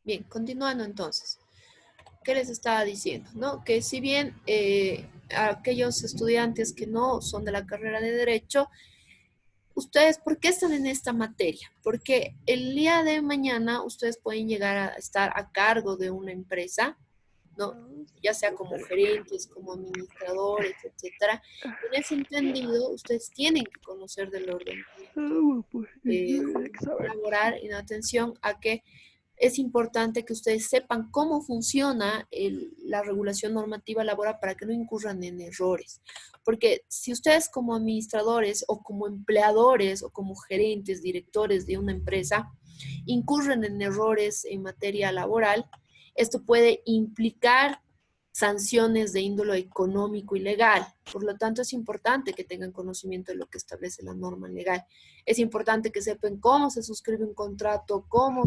Bien, continuando entonces. ¿Qué les estaba diciendo? ¿No? Que si bien aquellos estudiantes que no son de la carrera de Derecho, ustedes, ¿por qué están en esta materia? Porque el día de mañana ustedes pueden llegar a estar a cargo de una empresa, ¿no? Ya sea como gerentes, como administradores, etcétera. En ese entendido, ustedes tienen que conocer del ordenamiento laboral en atención a que es importante que ustedes sepan cómo funciona la regulación normativa laboral para que no incurran en errores. Porque si ustedes como administradores o como empleadores o como gerentes, directores de una empresa, incurren en errores en materia laboral, esto puede implicar sanciones de índole económico y legal. Por lo tanto, es importante que tengan conocimiento de lo que establece la norma legal. Es importante que sepan cómo se suscribe un contrato, cómo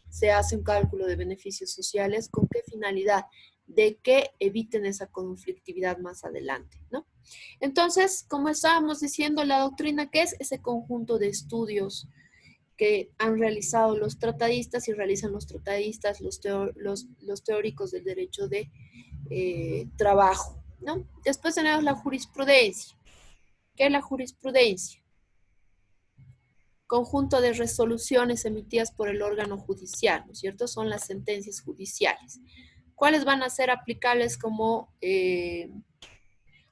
se hace un cálculo de beneficios sociales, con qué finalidad, de que eviten esa conflictividad más adelante, ¿no? Entonces, como estábamos diciendo, la doctrina, ¿qué es? Ese conjunto de estudios que han realizado los tratadistas y realizan los tratadistas, los teóricos del derecho de trabajo, ¿no? Después tenemos la jurisprudencia. ¿Qué es la jurisprudencia? Conjunto de resoluciones emitidas por el órgano judicial, ¿no es cierto? Son las sentencias judiciales. ¿Cuáles van a ser aplicables como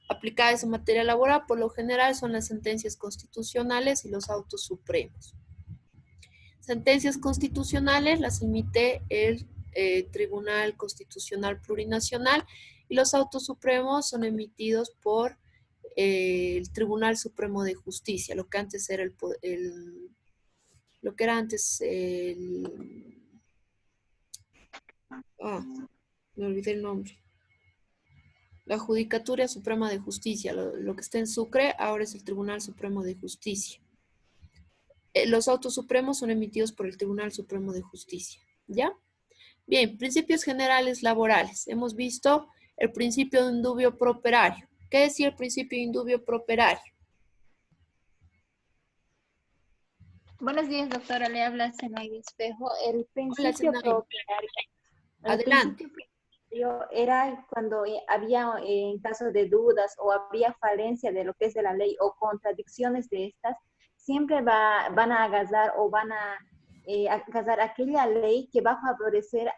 aplicadas en materia laboral? Por lo general son las sentencias constitucionales y los autos supremos. Sentencias constitucionales las emite el Tribunal Constitucional Plurinacional y los autos supremos son emitidos por el Tribunal Supremo de Justicia, lo que antes era lo que era antes me olvidé el nombre. La Judicatura Suprema de Justicia, lo que está en Sucre, ahora es el Tribunal Supremo de Justicia. Los autos supremos son emitidos por el Tribunal Supremo de Justicia, ¿ya? Bien, principios generales laborales. Hemos visto el principio de indubio pro operario. ¿Qué decía el principio de indubio pro operario? Buenos días, doctora. Le habla Zenay Espejo. El Hola, principio Senay. propietario, el Adelante. principio propietario era cuando había, en caso de dudas o habría falencia de lo que es de la ley o contradicciones de estas, siempre van a agarrar o van a agarrar aquella ley que va a favorecer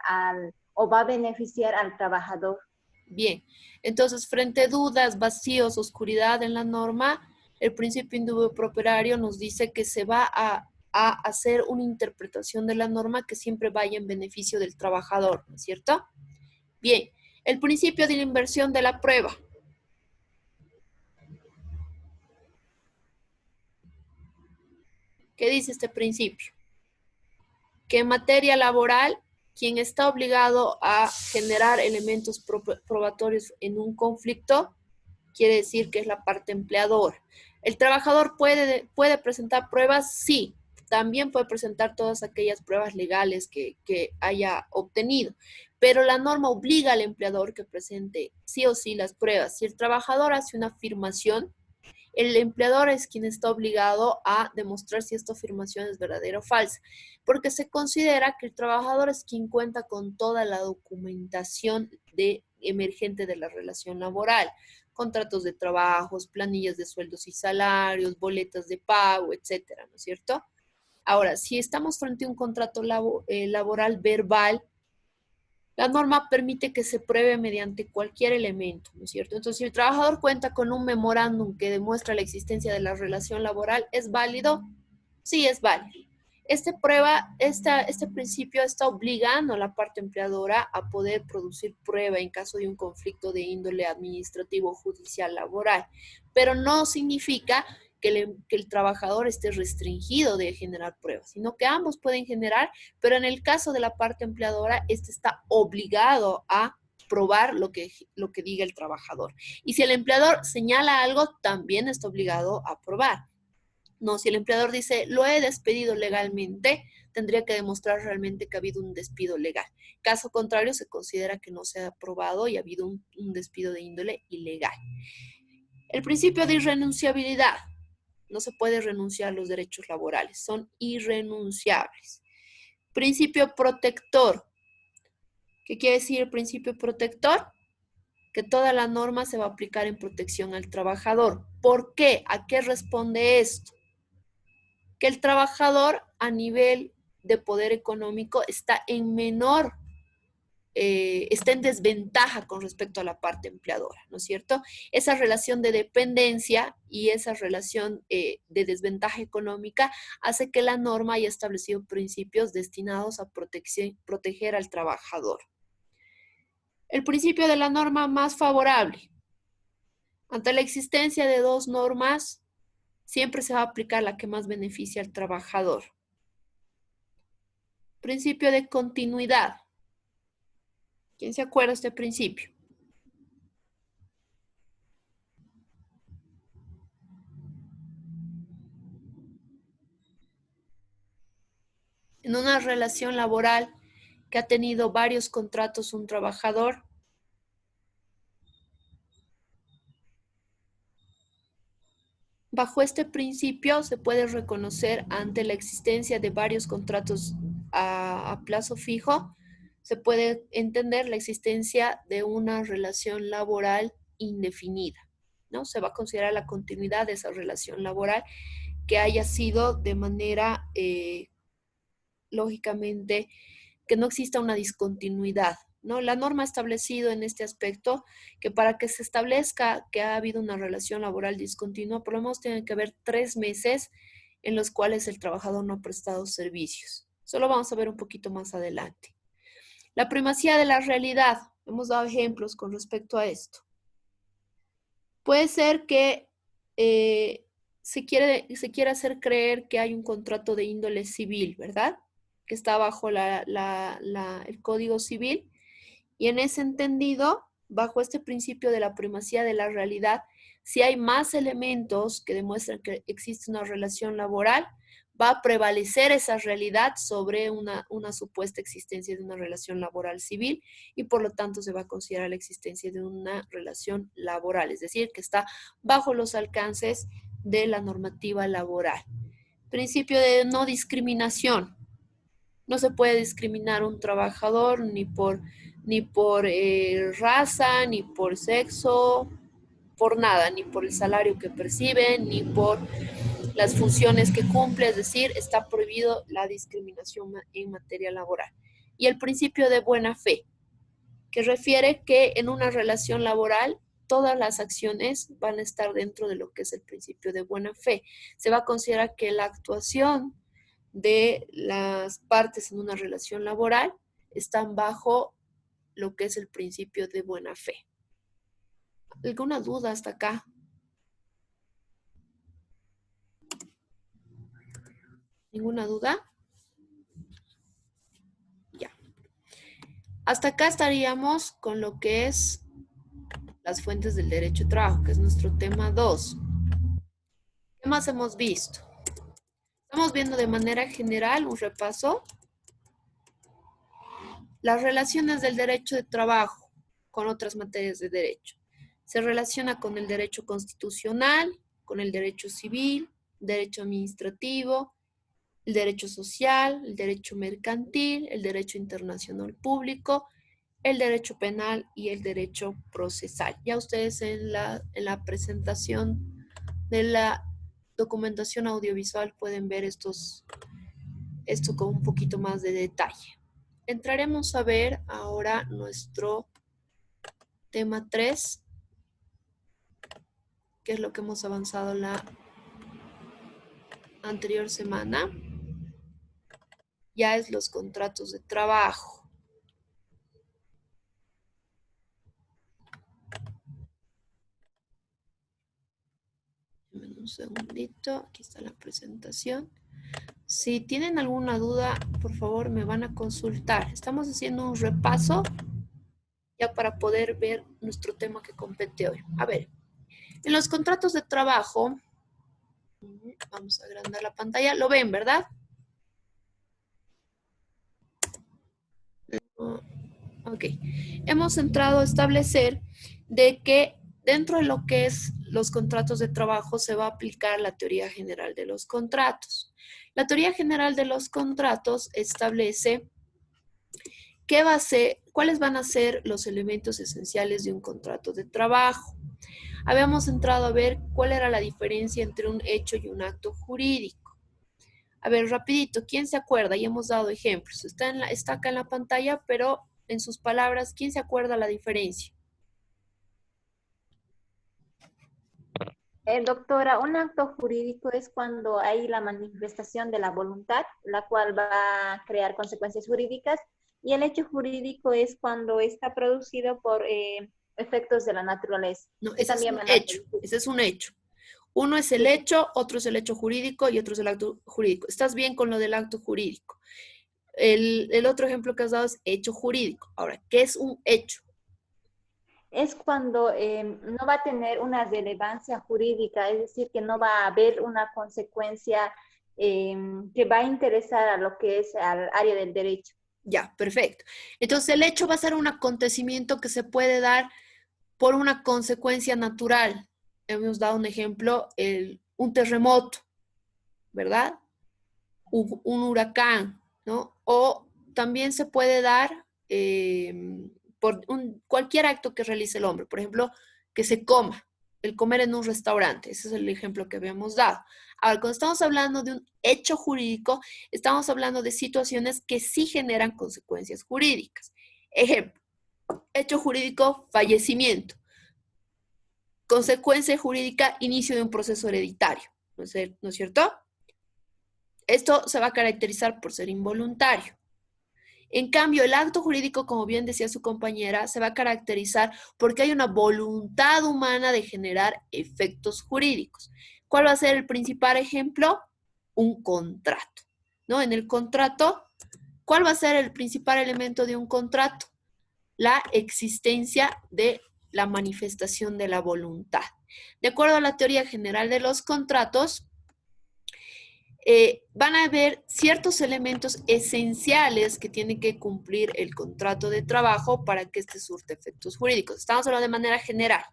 o va a beneficiar al trabajador. Bien, entonces frente a dudas, vacíos, oscuridad en la norma, el principio indubio pro operario nos dice que se va a hacer una interpretación de la norma que siempre vaya en beneficio del trabajador, ¿no es cierto? Bien, el principio de la inversión de la prueba. ¿Qué dice este principio? Que en materia laboral, quien está obligado a generar elementos probatorios en un conflicto, quiere decir que es la parte empleadora. ¿El trabajador puede presentar pruebas? Sí. También puede presentar todas aquellas pruebas legales que haya obtenido, pero la norma obliga al empleador que presente sí o sí las pruebas. Si el trabajador hace una afirmación, el empleador es quien está obligado a demostrar si esta afirmación es verdadera o falsa, porque se considera que el trabajador es quien cuenta con toda la documentación emergente de la relación laboral, contratos de trabajos, planillas de sueldos y salarios, boletas de pago, etcétera, ¿no es cierto? Ahora, si estamos frente a un contrato laboral verbal, la norma permite que se pruebe mediante cualquier elemento, ¿no es cierto? Entonces, si el trabajador cuenta con un memorándum que demuestra la existencia de la relación laboral, ¿es válido? Sí, es válido. Este principio está obligando a la parte empleadora a poder producir prueba en caso de un conflicto de índole administrativo, judicial, laboral, pero no significa que el trabajador esté restringido de generar pruebas, sino que ambos pueden generar, pero en el caso de la parte empleadora, este está obligado a probar lo que diga el trabajador. Y si el empleador señala algo, también está obligado a probar. No, si el empleador dice, lo he despedido legalmente, tendría que demostrar realmente que ha habido un despido legal. Caso contrario, se considera que no se ha aprobado y ha habido un despido de índole ilegal. El principio de irrenunciabilidad. No se puede renunciar a los derechos laborales, son irrenunciables. Principio protector. ¿Qué quiere decir el principio protector? Que toda la norma se va a aplicar en protección al trabajador. ¿Por qué? ¿A qué responde esto? Que el trabajador a nivel de poder económico está en menor, está en desventaja con respecto a la parte empleadora, ¿no es cierto? Esa relación de dependencia y esa relación de desventaja económica hace que la norma haya establecido principios destinados a proteger al trabajador. El principio de la norma más favorable. Ante la existencia de dos normas, siempre se va a aplicar la que más beneficia al trabajador. Principio de continuidad. ¿Quién se acuerda de este principio? En una relación laboral que ha tenido varios contratos un trabajador, bajo este principio se puede reconocer ante la existencia de varios contratos a plazo fijo, se puede entender la existencia de una relación laboral indefinida, ¿no? Se va a considerar la continuidad de esa relación laboral que haya sido de manera, lógicamente, que no exista una discontinuidad, ¿no? La norma ha establecido en este aspecto que para que se establezca que ha habido una relación laboral discontinua, por lo menos tiene que haber 3 meses en los cuales el trabajador no ha prestado servicios. Solo vamos a ver un poquito más adelante. La primacía de la realidad. Hemos dado ejemplos con respecto a esto. Puede ser que se quiere hacer creer que hay un contrato de índole civil, ¿verdad? Que está bajo el Código Civil. Y en ese entendido, bajo este principio de la primacía de la realidad, si hay más elementos que demuestran que existe una relación laboral, va a prevalecer esa realidad sobre una supuesta existencia de una relación laboral civil y por lo tanto se va a considerar la existencia de una relación laboral, es decir, que está bajo los alcances de la normativa laboral. Principio de no discriminación. No se puede discriminar a un trabajador ni por raza, ni por sexo, por nada, ni por el salario que percibe, ni por las funciones que cumple, es decir, está prohibido la discriminación en materia laboral. Y el principio de buena fe, que refiere que en una relación laboral todas las acciones van a estar dentro de lo que es el principio de buena fe. Se va a considerar que la actuación de las partes en una relación laboral están bajo lo que es el principio de buena fe. ¿Alguna duda hasta acá? ¿Ninguna duda? Ya. Hasta acá estaríamos con lo que es las fuentes del derecho de trabajo, que es nuestro tema 2. ¿Qué más hemos visto? Estamos viendo de manera general un repaso. Las relaciones del derecho de trabajo con otras materias de derecho. Se relaciona con el derecho constitucional, con el derecho civil, derecho administrativo, el derecho social, el derecho mercantil, el derecho internacional público, el derecho penal y el derecho procesal. Ya ustedes en la presentación de la documentación audiovisual pueden ver esto con un poquito más de detalle. Entraremos a ver ahora nuestro tema 3, que es lo que hemos avanzado la anterior semana. Ya es los contratos de trabajo. Un segundito, aquí está la presentación. Si tienen alguna duda, por favor me van a consultar. Estamos haciendo un repaso ya para poder ver nuestro tema que compete hoy. A ver, en los contratos de trabajo, vamos a agrandar la pantalla, lo ven, ¿verdad? Ok, hemos entrado a establecer de que dentro de lo que es los contratos de trabajo se va a aplicar la teoría general de los contratos. La teoría general de los contratos establece ¿qué va a ser, cuáles van a ser los elementos esenciales de un contrato de trabajo? Habíamos entrado a ver cuál era la diferencia entre un hecho y un acto jurídico. A ver, rapidito, ¿quién se acuerda? Ya hemos dado ejemplos. Está acá en la pantalla, pero en sus palabras, ¿quién se acuerda la diferencia? Doctora, un acto jurídico es cuando hay la manifestación de la voluntad, la cual va a crear consecuencias jurídicas, y el hecho jurídico es cuando está producido por efectos de la naturaleza, No, que ese es también un van a hecho, producir. ese es un hecho. Uno es el Sí, hecho, otro es el hecho jurídico y otro es el acto jurídico. ¿Estás bien con lo del acto jurídico? El otro ejemplo que has dado es hecho jurídico. Ahora, ¿qué es un hecho? es cuando no va a tener una relevancia jurídica, es decir, que no va a haber una consecuencia eh, que va a interesar a lo que es al área del derecho. Ya, perfecto. Entonces, el hecho va a ser un acontecimiento que se puede dar por una consecuencia natural. Hemos dado un ejemplo, un terremoto, ¿verdad? Un huracán, ¿no? O también se puede dar por cualquier acto que realice el hombre. Por ejemplo, que se coma, el comer en un restaurante. Ese es el ejemplo que habíamos dado. Ahora, cuando estamos hablando de un hecho jurídico, estamos hablando de situaciones que sí generan consecuencias jurídicas. Ejemplo, hecho jurídico, fallecimiento. Consecuencia jurídica, inicio de un proceso hereditario. ¿No es cierto? Esto se va a caracterizar por ser involuntario. En cambio, el acto jurídico, como bien decía su compañera, se va a caracterizar porque hay una voluntad humana de generar efectos jurídicos. ¿Cuál va a ser el principal ejemplo? Un contrato, ¿no? En el contrato, ¿cuál va a ser el principal elemento de un contrato? La existencia de la manifestación de la voluntad. De acuerdo a la teoría general de los contratos, van a haber ciertos elementos esenciales que tiene que cumplir el contrato de trabajo para que este surte efectos jurídicos. Estamos hablando de manera general,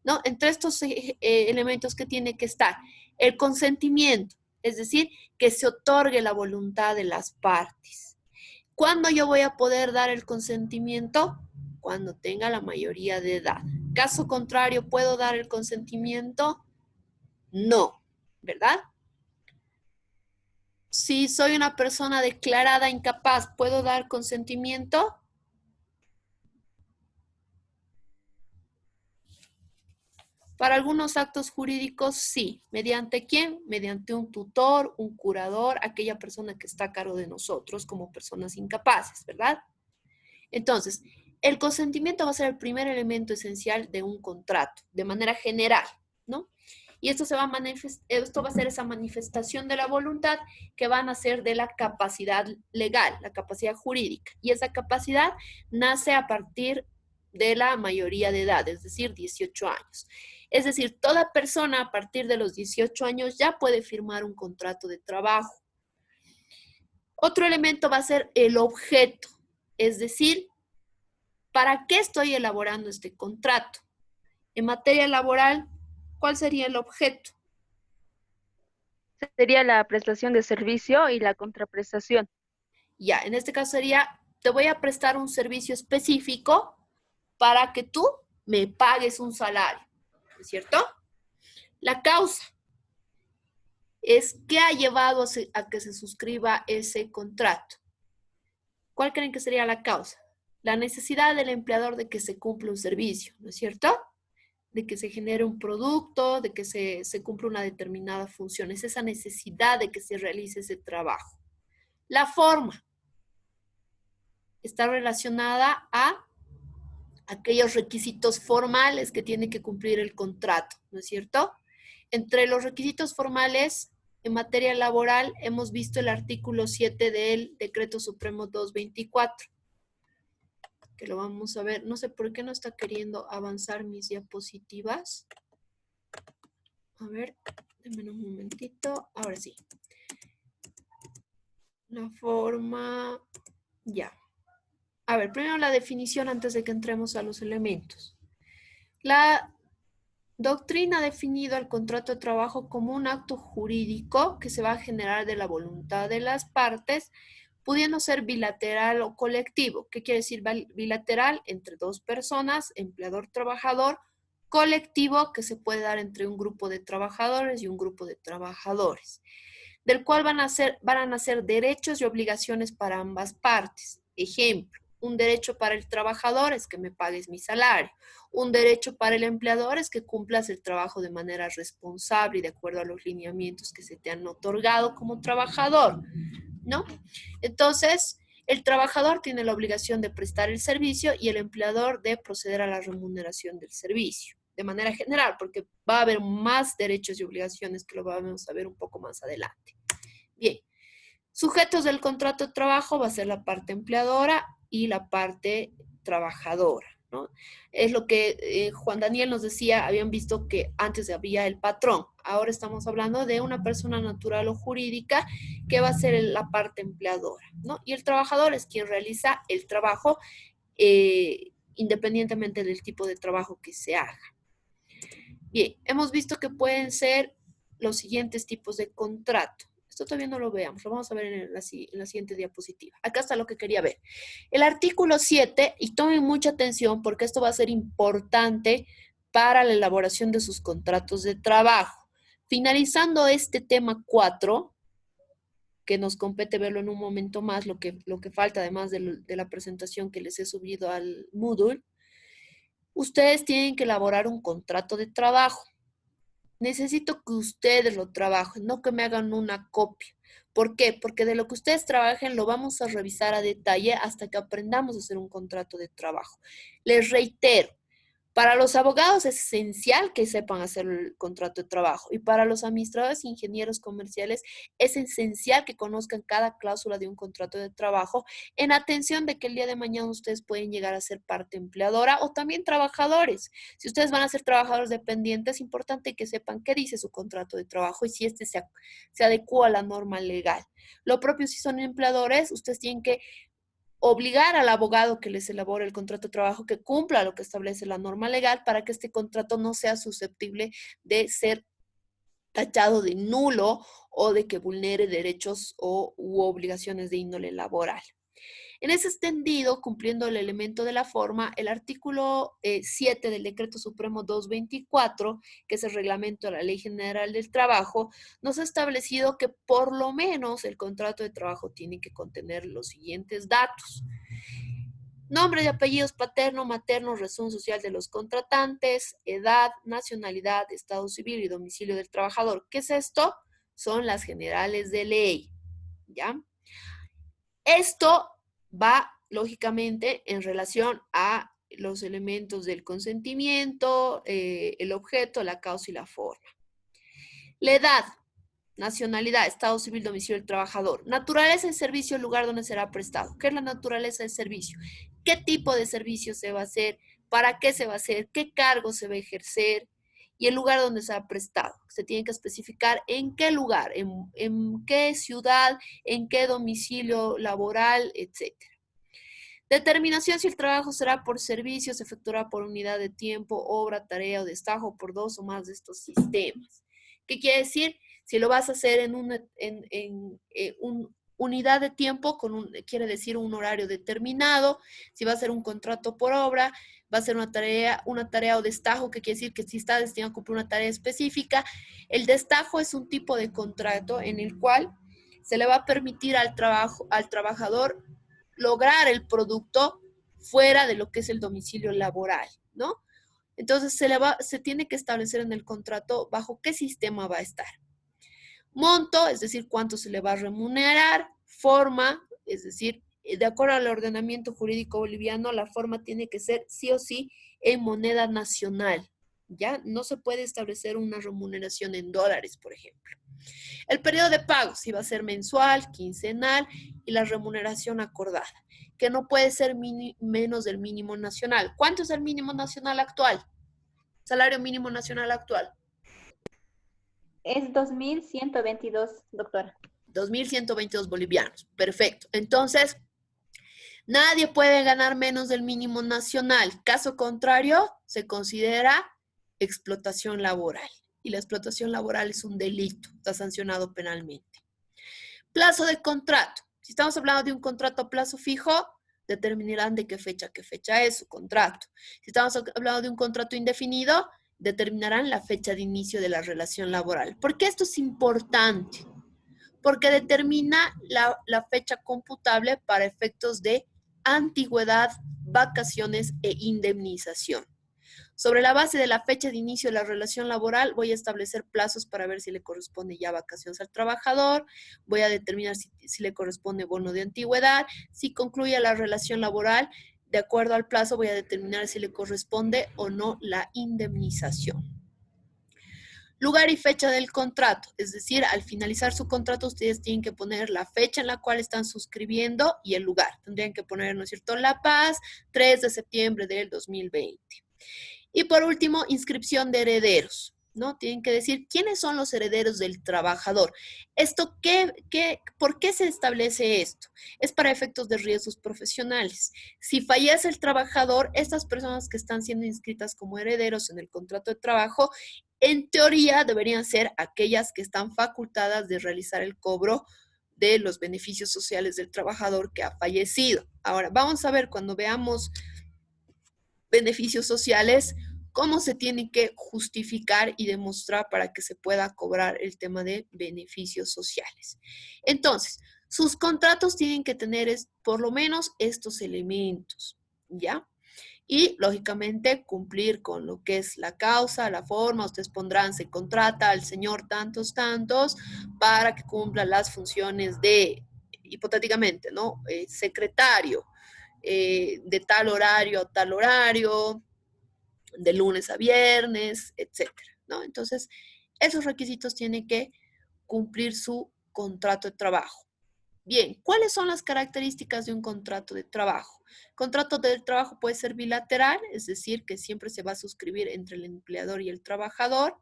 ¿no? Entre estos elementos que tiene que estar el consentimiento, es decir, que se otorgue la voluntad de las partes. ¿Cuándo yo voy a poder dar el consentimiento? Cuando tenga la mayoría de edad. Caso contrario, ¿puedo dar el consentimiento? No, ¿verdad? Si soy una persona declarada incapaz, ¿puedo dar consentimiento? Para algunos actos jurídicos, sí. ¿Mediante quién? Mediante un tutor, un curador, aquella persona que está a cargo de nosotros como personas incapaces, ¿verdad? Entonces, el consentimiento va a ser el primer elemento esencial de un contrato, de manera general, ¿no? Y esto esto va a ser esa manifestación de la voluntad que van a ser de la capacidad legal, la capacidad jurídica. Y esa capacidad nace a partir de la mayoría de edad, es decir, 18 años. Es decir, toda persona a partir de los 18 años ya puede firmar un contrato de trabajo. Otro elemento va a ser el objeto, es decir, ¿para qué estoy elaborando este contrato? En materia laboral, ¿cuál sería el objeto? Sería la prestación de servicio y la contraprestación. Ya, en este caso sería, te voy a prestar un servicio específico para que tú me pagues un salario, ¿no es cierto? La causa es qué ha llevado a que se suscriba ese contrato. ¿Cuál creen que sería la causa? La necesidad del empleador de que se cumpla un servicio, ¿no es cierto? De que se genere un producto, de que se cumpla una determinada función. Es esa necesidad de que se realice ese trabajo. La forma está relacionada a aquellos requisitos formales que tiene que cumplir el contrato, ¿no es cierto? Entre los requisitos formales en materia laboral hemos visto el artículo 7 del Decreto Supremo 224, que lo vamos a ver. No sé por qué no está queriendo avanzar mis diapositivas. A ver, denme un momentito. Ahora sí. La forma, ya. A ver, primero la definición antes de que entremos a los elementos. La doctrina ha definido el contrato de trabajo como un acto jurídico que se va a generar de la voluntad de las partes pudiendo ser bilateral o colectivo. ¿Qué quiere decir bilateral? Entre dos personas, empleador-trabajador, colectivo que se puede dar entre un grupo de trabajadores y un grupo de trabajadores, del cual van a nacer derechos y obligaciones para ambas partes. Ejemplo, un derecho para el trabajador es que me pagues mi salario. Un derecho para el empleador es que cumplas el trabajo de manera responsable y de acuerdo a los lineamientos que se te han otorgado como trabajador, ¿no? Entonces, el trabajador tiene la obligación de prestar el servicio y el empleador de proceder a la remuneración del servicio, de manera general, porque va a haber más derechos y obligaciones que lo vamos a ver un poco más adelante. Bien, sujetos del contrato de trabajo va a ser la parte empleadora y la parte trabajadora, ¿no? Es lo que Juan Daniel nos decía, habían visto que antes había el patrón, ahora estamos hablando de una persona natural o jurídica que va a ser la parte empleadora, ¿no? Y el trabajador es quien realiza el trabajo independientemente del tipo de trabajo que se haga. Bien, hemos visto que pueden ser los siguientes tipos de contrato. Esto todavía no lo veamos, lo vamos a ver en la siguiente diapositiva. Acá está lo que quería ver. El artículo 7, y tomen mucha atención porque esto va a ser importante para la elaboración de sus contratos de trabajo. Finalizando este tema 4, que nos compete verlo en un momento más, lo que falta además de la presentación que les he subido al Moodle, ustedes tienen que elaborar un contrato de trabajo. Necesito que ustedes lo trabajen, no que me hagan una copia. ¿Por qué? Porque de lo que ustedes trabajen lo vamos a revisar a detalle hasta que aprendamos a hacer un contrato de trabajo. Les reitero, para los abogados es esencial que sepan hacer el contrato de trabajo y para los administradores e ingenieros comerciales es esencial que conozcan cada cláusula de un contrato de trabajo en atención de que el día de mañana ustedes pueden llegar a ser parte empleadora o también trabajadores. Si ustedes van a ser trabajadores dependientes, es importante que sepan qué dice su contrato de trabajo y si este se adecua a la norma legal. Lo propio si son empleadores, ustedes tienen que obligar al abogado que les elabore el contrato de trabajo que cumpla lo que establece la norma legal para que este contrato no sea susceptible de ser tachado de nulo o de que vulnere derechos u obligaciones de índole laboral. En ese sentido, cumpliendo el elemento de la forma, el artículo 7 del Decreto Supremo 224, que es el reglamento de la Ley General del Trabajo, nos ha establecido que por lo menos el contrato de trabajo tiene que contener los siguientes datos: nombre y apellidos paterno, materno, razón social de los contratantes, edad, nacionalidad, estado civil y domicilio del trabajador. ¿Qué es esto? Son las generales de ley, ¿ya? Esto va, lógicamente, en relación a los elementos del consentimiento, el objeto, la causa y la forma. La edad, nacionalidad, estado civil, domicilio del trabajador. Naturaleza del servicio, el lugar donde será prestado. ¿Qué es la naturaleza del servicio? ¿Qué tipo de servicio se va a hacer? ¿Para qué se va a hacer? ¿Qué cargo se va a ejercer? Y el lugar donde se ha prestado. Se tiene que especificar en qué lugar, en qué ciudad, en qué domicilio laboral, etc. Determinación si el trabajo será por servicio, se efectuará por unidad de tiempo, obra, tarea o destajo por dos o más de estos sistemas. ¿Qué quiere decir? Si lo vas a hacer en una unidad de tiempo, quiere decir un horario determinado. Si va a ser un contrato por obra, va a ser una tarea o destajo, que quiere decir que si está destinado a cumplir una tarea específica. El destajo es un tipo de contrato en el cual se le va a permitir al trabajador lograr el producto fuera de lo que es el domicilio laboral, ¿no? Entonces se tiene que establecer en el contrato bajo qué sistema va a estar. Monto, es decir, cuánto se le va a remunerar. Forma, es decir, de acuerdo al ordenamiento jurídico boliviano, la forma tiene que ser sí o sí en moneda nacional, ¿ya? No se puede establecer una remuneración en dólares, por ejemplo. El periodo de pago, si va a ser mensual, quincenal, y la remuneración acordada, que no puede ser menos del mínimo nacional. ¿Cuánto es el mínimo nacional actual? Salario mínimo nacional actual. Es 2.122, doctora. 2.122 bolivianos. Perfecto. Entonces, nadie puede ganar menos del mínimo nacional. Caso contrario, se considera explotación laboral. Y la explotación laboral es un delito, está sancionado penalmente. Plazo de contrato. Si estamos hablando de un contrato a plazo fijo, determinarán de qué fecha es su contrato. Si estamos hablando de un contrato indefinido, determinarán la fecha de inicio de la relación laboral. ¿Por qué esto es importante? Porque determina la fecha computable para efectos de antigüedad, vacaciones e indemnización. Sobre la base de la fecha de inicio de la relación laboral, voy a establecer plazos para ver si le corresponde ya vacaciones al trabajador, voy a determinar si le corresponde bono de antigüedad, si concluye la relación laboral, de acuerdo al plazo voy a determinar si le corresponde o no la indemnización. Lugar y fecha del contrato, es decir, al finalizar su contrato ustedes tienen que poner la fecha en la cual están suscribiendo y el lugar. Tendrían que poner, ¿no es cierto?, La Paz, 3 de septiembre del 2020. Y por último, inscripción de herederos, ¿no? Tienen que decir quiénes son los herederos del trabajador. ¿Por qué se establece esto? Es para efectos de riesgos profesionales. Si fallece el trabajador, estas personas que están siendo inscritas como herederos en el contrato de trabajo, en teoría deberían ser aquellas que están facultadas de realizar el cobro de los beneficios sociales del trabajador que ha fallecido. Ahora, vamos a ver cuando veamos beneficios sociales, cómo se tiene que justificar y demostrar para que se pueda cobrar el tema de beneficios sociales. Entonces, sus contratos tienen que tener por lo menos estos elementos, ¿ya? Y, lógicamente, cumplir con lo que es la causa, la forma. Ustedes pondrán, se contrata al señor tantos, para que cumpla las funciones de, hipotéticamente, ¿no? Secretario, de tal horario a tal horario, de lunes a viernes, etcétera, ¿no? Entonces, esos requisitos tiene que cumplir su contrato de trabajo. Bien, ¿cuáles son las características de un contrato de trabajo? El contrato de trabajo puede ser bilateral, es decir, que siempre se va a suscribir entre el empleador y el trabajador.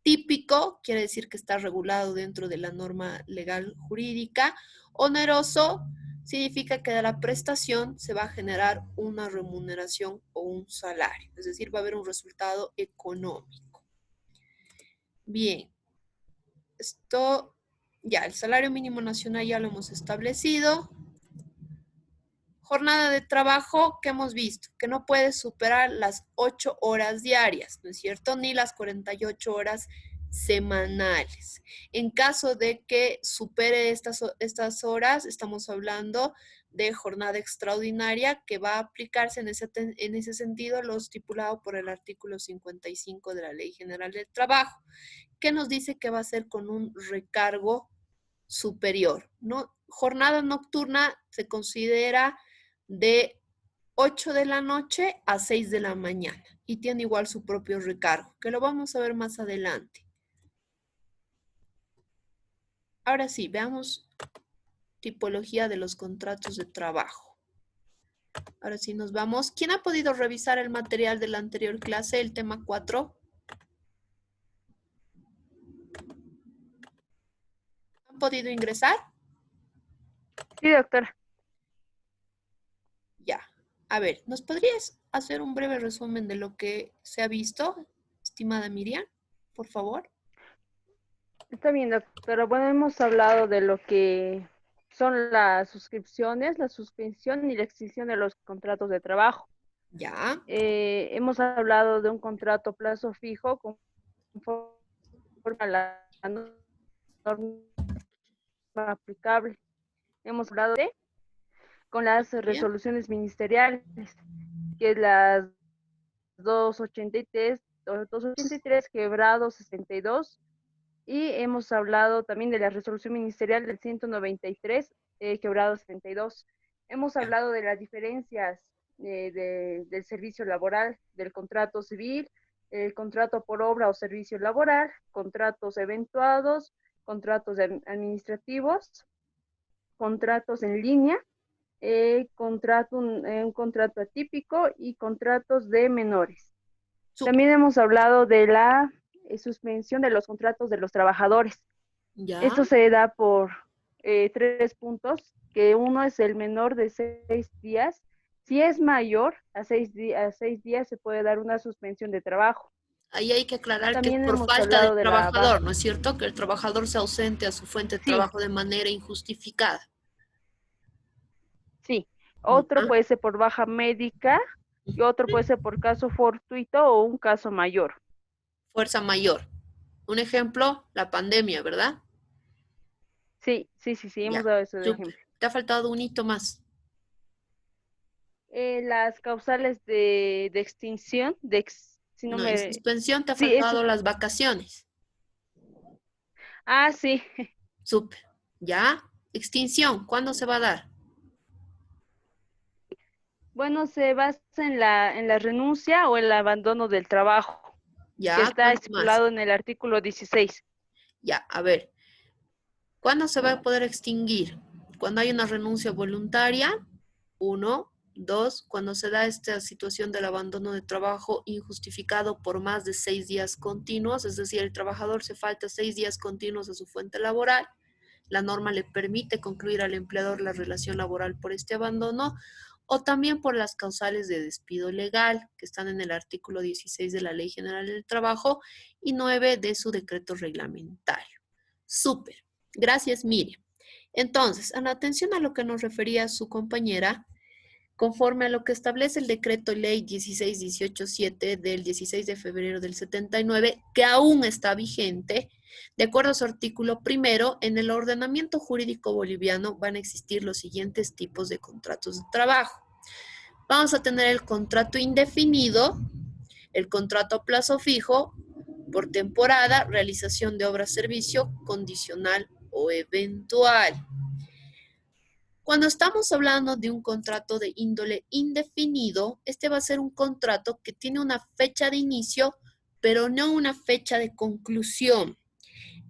Típico, quiere decir que está regulado dentro de la norma legal jurídica. Oneroso, significa que de la prestación se va a generar una remuneración o un salario, es decir, va a haber un resultado económico. Bien, esto ya, el salario mínimo nacional ya lo hemos establecido. Jornada de trabajo que hemos visto, que no puede superar las 8 horas diarias, ¿no es cierto? Ni las 48 horas semanales. En caso de que supere estas horas, estamos hablando de jornada extraordinaria que va a aplicarse en ese sentido lo estipulado por el artículo 55 de la Ley General del Trabajo, que nos dice que va a ser con un recargo superior, ¿no? Jornada nocturna se considera de 8 de la noche a 6 de la mañana y tiene igual su propio recargo, que lo vamos a ver más adelante. Ahora sí, veamos tipología de los contratos de trabajo. Ahora sí nos vamos. ¿Quién ha podido revisar el material de la anterior clase, el tema 4? ¿Han podido ingresar? Sí, doctora. Ya. A ver, ¿nos podrías hacer un breve resumen de lo que se ha visto, estimada Miriam, por favor? Está bien, doctora. Bueno, hemos hablado de lo que son las suscripciones, la suspensión y la extinción de los contratos de trabajo. Ya. Hemos hablado de un contrato a plazo fijo conforme a la norma aplicable. Hemos hablado de con las Bien. resoluciones ministeriales, que es las 283 quebrado 62, y hemos hablado también de la resolución ministerial del 193 quebrado 72. Hemos hablado de las diferencias del servicio laboral, del contrato civil, el contrato por obra o servicio laboral, contratos eventuados, contratos administrativos, contratos en línea, un contrato atípico y contratos de menores. También hemos hablado de la suspensión de los contratos de los trabajadores. Ya. Esto se da por 3 puntos, que uno es el menor de 6 días. Si es mayor a 6 días se puede dar una suspensión de trabajo. Ahí hay que aclarar También que es por hemos falta hablado del de la trabajador, ¿no es cierto? Que el trabajador se ausente a su fuente de Sí, trabajo de manera injustificada. Sí, otro Ya. puede ser por baja médica y otro puede ser por caso fortuito o un caso mayor. Fuerza mayor. Un ejemplo, la pandemia, ¿verdad? Sí, sí, sí, sí, hemos Ya, dado eso de súper. ejemplo. Te ha faltado un hito más. Las causales de extinción, si no No, en me... suspensión te ha Sí, eso. faltado las vacaciones. Ah, sí. Súper. ¿Ya? Extinción, ¿cuándo se va a dar? Bueno, se basa en la renuncia o el abandono del trabajo, que ¿Ya? está ¿Cuándo más? estipulado en el artículo 16. Ya, a ver. ¿Cuándo se va a poder extinguir? Cuando hay una renuncia voluntaria, uno. Dos, cuando se da esta situación del abandono de trabajo injustificado por más de 6 días continuos, es decir, el trabajador se falta 6 días continuos a su fuente laboral. La norma le permite concluir al empleador la relación laboral por este abandono o también por las causales de despido legal que están en el artículo 16 de la Ley General del Trabajo y 9 de su decreto reglamentario. Súper. Gracias, Miriam. Entonces, en atención a lo que nos refería su compañera, conforme a lo que establece el decreto ley 16187 del 16 de febrero del 79, que aún está vigente, de acuerdo a su artículo primero, en el ordenamiento jurídico boliviano van a existir los siguientes tipos de contratos de trabajo. Vamos a tener el contrato indefinido, el contrato a plazo fijo, por temporada, realización de obra-servicio, condicional o eventual. Cuando estamos hablando de un contrato de índole indefinido, este va a ser un contrato que tiene una fecha de inicio, pero no una fecha de conclusión.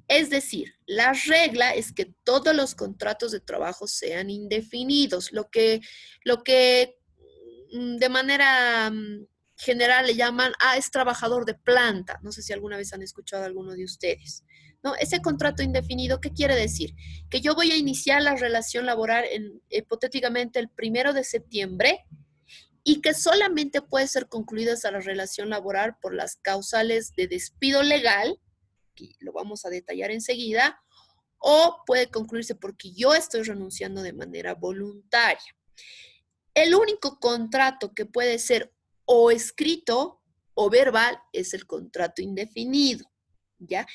Es decir, la regla es que todos los contratos de trabajo sean indefinidos, lo que de manera general le llaman, es trabajador de planta. No sé si alguna vez han escuchado a alguno de ustedes. ¿No? Ese contrato indefinido, ¿qué quiere decir? Que yo voy a iniciar la relación laboral hipotéticamente el 1 de septiembre y que solamente puede ser concluida esa relación laboral por las causales de despido legal, que lo vamos a detallar enseguida, o puede concluirse porque yo estoy renunciando de manera voluntaria. El único contrato que puede ser o escrito o verbal es el contrato indefinido, ¿ya?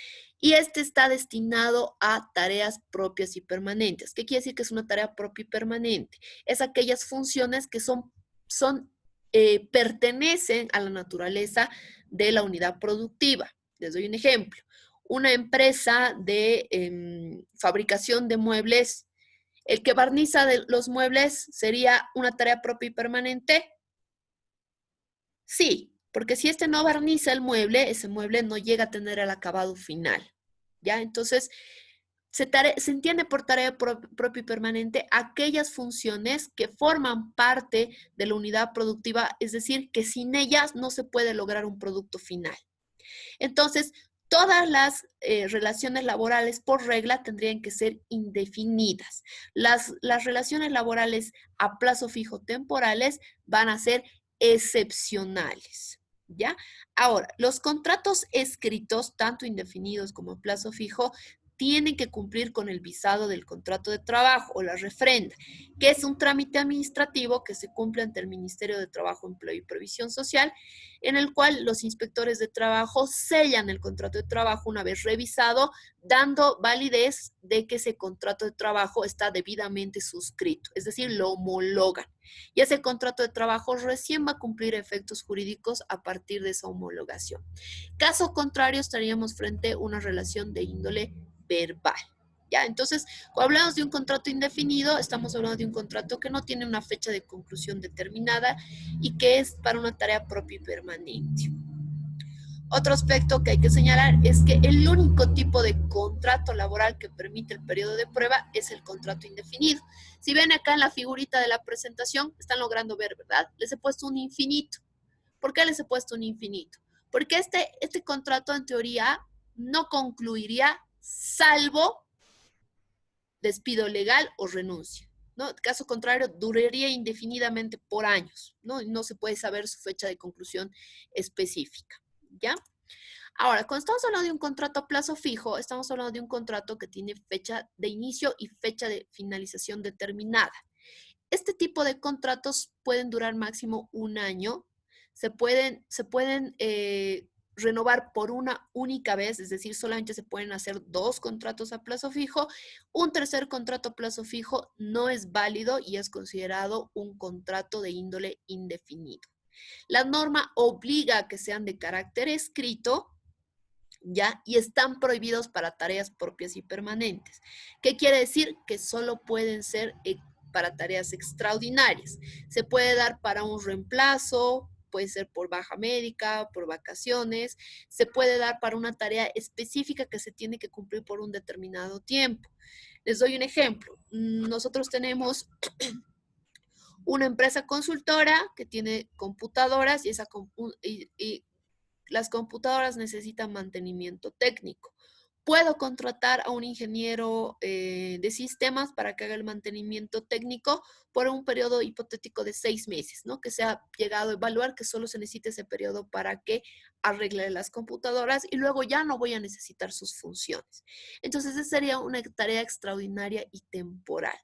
Y este está destinado a tareas propias y permanentes. ¿Qué quiere decir que es una tarea propia y permanente? Es aquellas funciones que pertenecen a la naturaleza de la unidad productiva. Les doy un ejemplo. Una empresa de fabricación de muebles, el que barniza de los muebles sería una tarea propia y permanente. Sí, porque si este no barniza el mueble, ese mueble no llega a tener el acabado final. ¿Ya? Entonces, se entiende por tarea propia y permanente aquellas funciones que forman parte de la unidad productiva, es decir, que sin ellas no se puede lograr un producto final. Entonces, todas las relaciones laborales por regla tendrían que ser indefinidas. Las relaciones laborales a plazo fijo temporales van a ser excepcionales. ¿Ya? Ahora, los contratos escritos, tanto indefinidos como a plazo fijo, tienen que cumplir con el visado del contrato de trabajo o la refrenda, que es un trámite administrativo que se cumple ante el Ministerio de Trabajo, Empleo y Previsión Social, en el cual los inspectores de trabajo sellan el contrato de trabajo una vez revisado, dando validez de que ese contrato de trabajo está debidamente suscrito, es decir, lo homologan. Y ese contrato de trabajo recién va a cumplir efectos jurídicos a partir de esa homologación. Caso contrario, estaríamos frente a una relación de índole verbal. ¿Ya? Entonces, cuando hablamos de un contrato indefinido, estamos hablando de un contrato que no tiene una fecha de conclusión determinada y que es para una tarea propia y permanente. Otro aspecto que hay que señalar es que el único tipo de contrato laboral que permite el periodo de prueba es el contrato indefinido. Si ven acá en la figurita de la presentación, están logrando ver, ¿verdad? Les he puesto un infinito. ¿Por qué les he puesto un infinito? Porque este contrato en teoría no concluiría salvo despido legal o renuncia, ¿no? Caso contrario, duraría indefinidamente por años, ¿no? No se puede saber su fecha de conclusión específica, ¿ya? Ahora, cuando estamos hablando de un contrato a plazo fijo, estamos hablando de un contrato que tiene fecha de inicio y fecha de finalización determinada. Este tipo de contratos pueden durar máximo un año. Se pueden renovar por una única vez, es decir, solamente se pueden hacer 2 contratos a plazo fijo. Un tercer contrato a plazo fijo no es válido y es considerado un contrato de índole indefinido. La norma obliga a que sean de carácter escrito, ¿ya? Y están prohibidos para tareas propias y permanentes. ¿Qué quiere decir? Que solo pueden ser para tareas extraordinarias. Se puede dar para un reemplazo, puede ser por baja médica, por vacaciones, se puede dar para una tarea específica que se tiene que cumplir por un determinado tiempo. Les doy un ejemplo. Nosotros tenemos una empresa consultora que tiene computadoras y, las computadoras necesitan mantenimiento técnico. Puedo contratar a un ingeniero de sistemas para que haga el mantenimiento técnico por un periodo hipotético de 6 meses, ¿no? Que se ha llegado a evaluar que solo se necesita ese periodo para que arregle las computadoras y luego ya no voy a necesitar sus funciones. Entonces, esa sería una tarea extraordinaria y temporal.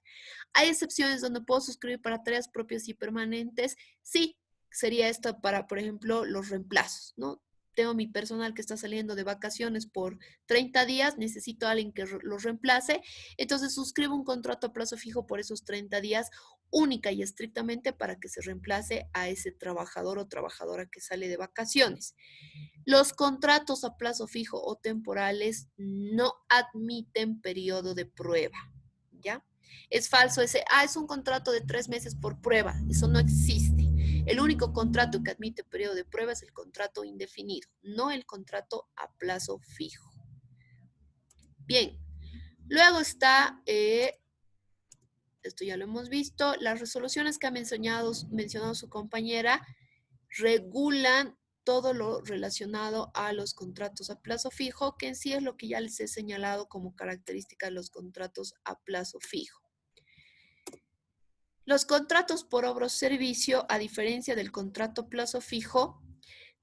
¿Hay excepciones donde puedo suscribir para tareas propias y permanentes? Sí, sería esto para, por ejemplo, los reemplazos, ¿no? Tengo mi personal que está saliendo de vacaciones por 30 días, necesito a alguien que los reemplace, entonces suscribo un contrato a plazo fijo por esos 30 días, única y estrictamente para que se reemplace a ese trabajador o trabajadora que sale de vacaciones. Los contratos a plazo fijo o temporales no admiten periodo de prueba, ¿ya? Es falso ese, es un contrato de 3 meses por prueba, eso no existe. El único contrato que admite periodo de prueba es el contrato indefinido, no el contrato a plazo fijo. Bien, luego está, esto ya lo hemos visto, las resoluciones que ha mencionado su compañera regulan todo lo relacionado a los contratos a plazo fijo, que en sí es lo que ya les he señalado como característica de los contratos a plazo fijo. Los contratos por obra o servicio, a diferencia del contrato a plazo fijo,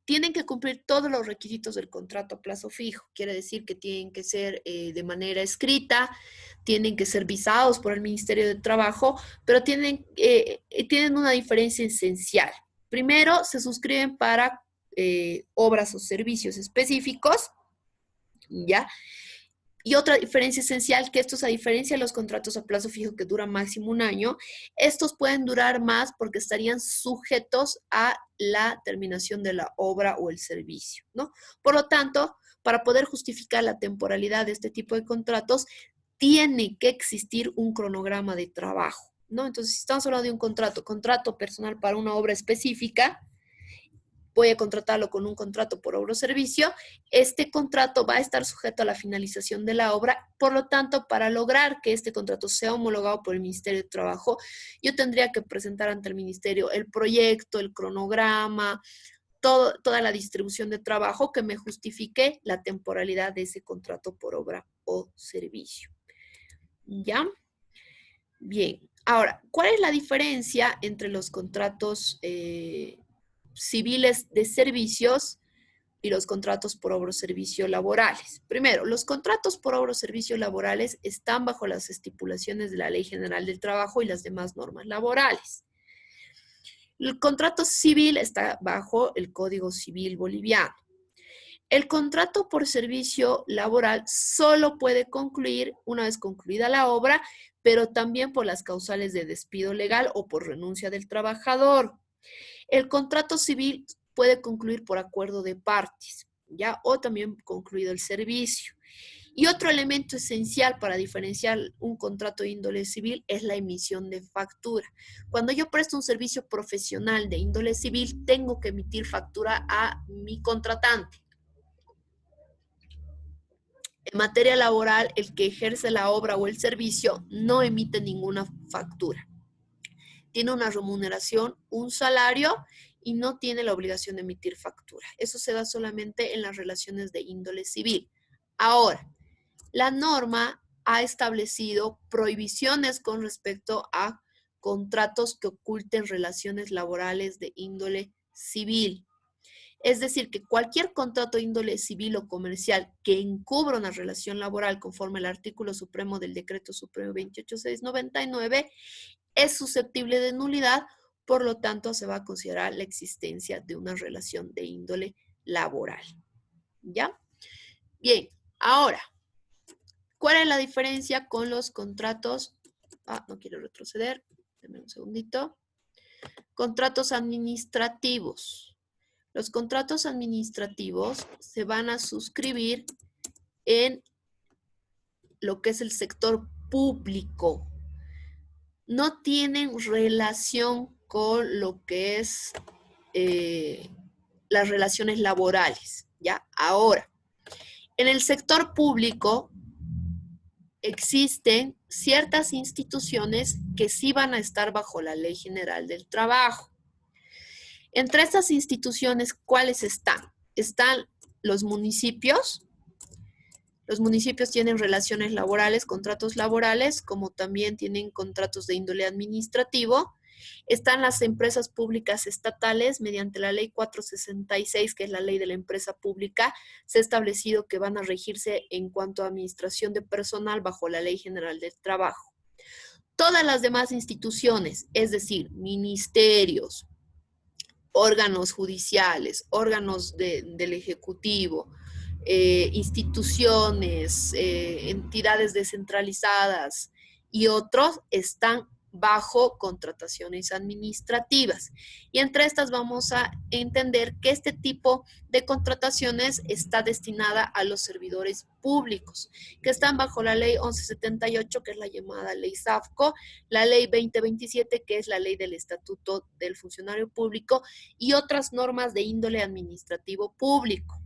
tienen que cumplir todos los requisitos del contrato a plazo fijo. Quiere decir que tienen que ser de manera escrita, tienen que ser visados por el Ministerio de Trabajo, pero tienen una diferencia esencial. Primero, se suscriben para obras o servicios específicos, ¿ya? Y otra diferencia esencial, que estos, a diferencia de los contratos a plazo fijo que duran máximo un año, estos pueden durar más porque estarían sujetos a la terminación de la obra o el servicio, ¿no? Por lo tanto, para poder justificar la temporalidad de este tipo de contratos, tiene que existir un cronograma de trabajo, ¿no? Entonces, si estamos hablando de un contrato personal para una obra específica, voy a contratarlo con un contrato por obra o servicio, este contrato va a estar sujeto a la finalización de la obra, por lo tanto, para lograr que este contrato sea homologado por el Ministerio de Trabajo, yo tendría que presentar ante el Ministerio el proyecto, el cronograma, toda la distribución de trabajo que me justifique la temporalidad de ese contrato por obra o servicio. ¿Ya? Bien. Ahora, ¿cuál es la diferencia entre los contratos civiles de servicios y los contratos por obra o servicio laborales? Primero, los contratos por obra o servicio laborales están bajo las estipulaciones de la Ley General del Trabajo y las demás normas laborales. El contrato civil está bajo el Código Civil boliviano. El contrato por servicio laboral solo puede concluir una vez concluida la obra, pero también por las causales de despido legal o por renuncia del trabajador. El contrato civil puede concluir por acuerdo de partes, ¿ya? O también concluido el servicio. Y otro elemento esencial para diferenciar un contrato de índole civil es la emisión de factura. Cuando yo presto un servicio profesional de índole civil, tengo que emitir factura a mi contratante. En materia laboral, el que ejerce la obra o el servicio no emite ninguna factura. Tiene una remuneración, un salario y no tiene la obligación de emitir factura. Eso se da solamente en las relaciones de índole civil. Ahora, la norma ha establecido prohibiciones con respecto a contratos que oculten relaciones laborales de índole civil. Es decir, que cualquier contrato de índole civil o comercial que encubra una relación laboral conforme al artículo supremo del Decreto Supremo 28699 es susceptible de nulidad, por lo tanto se va a considerar la existencia de una relación de índole laboral. ¿Ya? Bien, ahora, ¿cuál es la diferencia con los contratos? No quiero retroceder, denme un segundito. Contratos administrativos. Los contratos administrativos se van a suscribir en lo que es el sector público. No tienen relación con lo que es las relaciones laborales, ¿ya? Ahora, en el sector público existen ciertas instituciones que sí van a estar bajo la Ley General del Trabajo. Entre estas instituciones, ¿cuáles están? Están los municipios. Los municipios tienen relaciones laborales, contratos laborales, como también tienen contratos de índole administrativo. Están las empresas públicas estatales, mediante la ley 466, que es la ley de la empresa pública, se ha establecido que van a regirse en cuanto a administración de personal bajo la Ley General del Trabajo. Todas las demás instituciones, es decir, ministerios, órganos judiciales, órganos del Ejecutivo, instituciones, entidades descentralizadas y otros están bajo contrataciones administrativas. Y entre estas vamos a entender que este tipo de contrataciones está destinada a los servidores públicos, que están bajo la ley 1178, que es la llamada ley SAFCO, la ley 2027, que es la ley del Estatuto del Funcionario Público, y otras normas de índole administrativo público.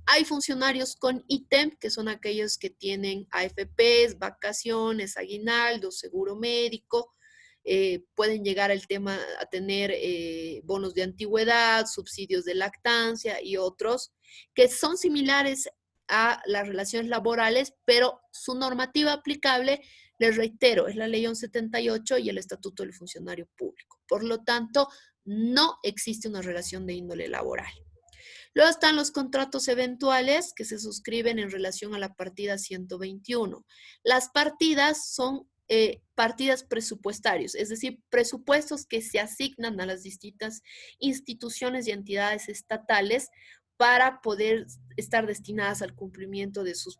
Hay funcionarios con ítem, que son aquellos que tienen AFPs, vacaciones, aguinaldo, seguro médico, pueden llegar al tema a tener bonos de antigüedad, subsidios de lactancia y otros, que son similares a las relaciones laborales, pero su normativa aplicable, les reitero, es la ley 1178 y el Estatuto del Funcionario Público. Por lo tanto, no existe una relación de índole laboral. Luego están los contratos eventuales que se suscriben en relación a la partida 121. Las partidas son partidas presupuestarias, es decir, presupuestos que se asignan a las distintas instituciones y entidades estatales para poder estar destinadas al cumplimiento de sus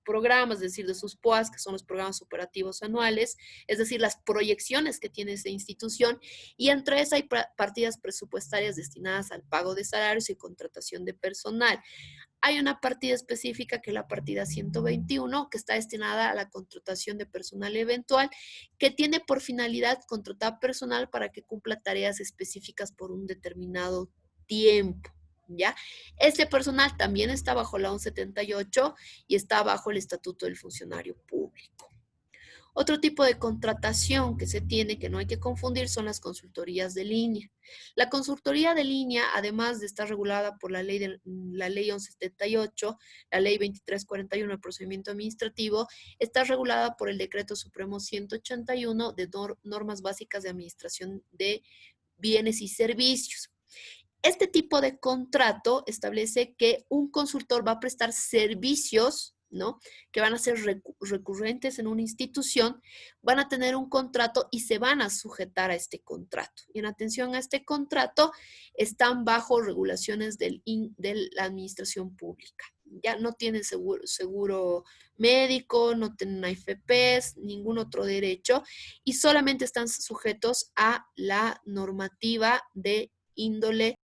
programas, es decir, de sus POAs, que son los programas operativos anuales, es decir, las proyecciones que tiene esa institución, y entre esas hay partidas presupuestarias destinadas al pago de salarios y contratación de personal. Hay una partida específica que es la partida 121, que está destinada a la contratación de personal eventual, que tiene por finalidad contratar personal para que cumpla tareas específicas por un determinado tiempo. ¿Ya? Este personal también está bajo la 1178 y está bajo el Estatuto del Funcionario Público. Otro tipo de contratación que se tiene, que no hay que confundir, son las consultorías de línea. La consultoría de línea, además de estar regulada por la ley 1178, la ley 2341 del procedimiento administrativo, está regulada por el Decreto Supremo 181 de normas básicas de administración de bienes y servicios. Este tipo de contrato establece que un consultor va a prestar servicios, ¿no?, que van a ser recurrentes en una institución, van a tener un contrato y se van a sujetar a este contrato. Y en atención a este contrato, están bajo regulaciones de la administración pública. Ya no tienen seguro médico, no tienen AFPs, ningún otro derecho, y solamente están sujetos a la normativa de índole